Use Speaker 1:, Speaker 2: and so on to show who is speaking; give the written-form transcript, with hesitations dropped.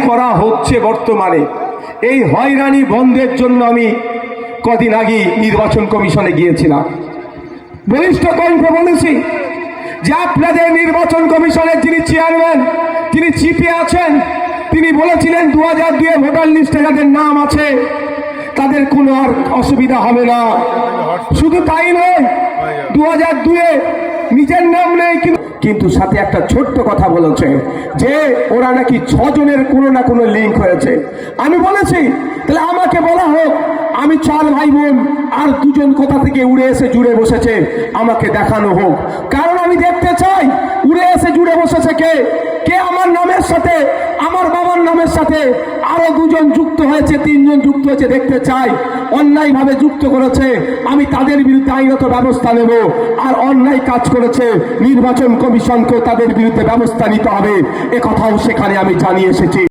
Speaker 1: করা হচ্ছে বর্তমানে এই হয়রানি বন্ধের জন্য আমি কদিন আগে নির্বাচন কমিশনে গিয়েছিলাম। বলিষ্ঠ কণ্ঠে বলেছি যে আপনাদের নির্বাচন কমিশনের যিনি চেয়ারম্যান, তিনি চিফে আছেন, তিনি বলেছিলেন 2002 ভোটার লিস্টে যাদের নাম আছে তাদের কোনো আর অসুবিধা হবে না। শুধু তাই নয়, 2002 নিজের নাম নেই, কিন্তু সাথে একটা ছোট্ট কথা বলেছে যে ওরা নাকি 6 জনের কোনো না কোনো লিঙ্ক হয়েছে। আমি বলেছি তাহলে আমাকে বলা হোক, আমি 4 ভাই বোন আর 2 জন কোথা থেকে উড়ে এসে জুড়ে বসেছে আমাকে দেখানো হোক, কারণ আমি দেখতে চাই উড়ে এসে জুড়ে বসেছে কে কে আমার নামের সাথে, আমার বাবার নামের সাথে আরো 2 জন যুক্ত হয়েছে, 3 জন যুক্ত হয়েছে, দেখতে চাই। অন্যায় ভাবে যুক্ত করেছে আমি তাদের বিরুদ্ধে আইনত ব্যবস্থা নেব, আর অন্যায় কাজ করেছে নির্বাচন কমিশনকে তাদের বিরুদ্ধে ব্যবস্থা নিতে হবে, এ কথাও সেখানে আমি জানিয়ে এসেছি।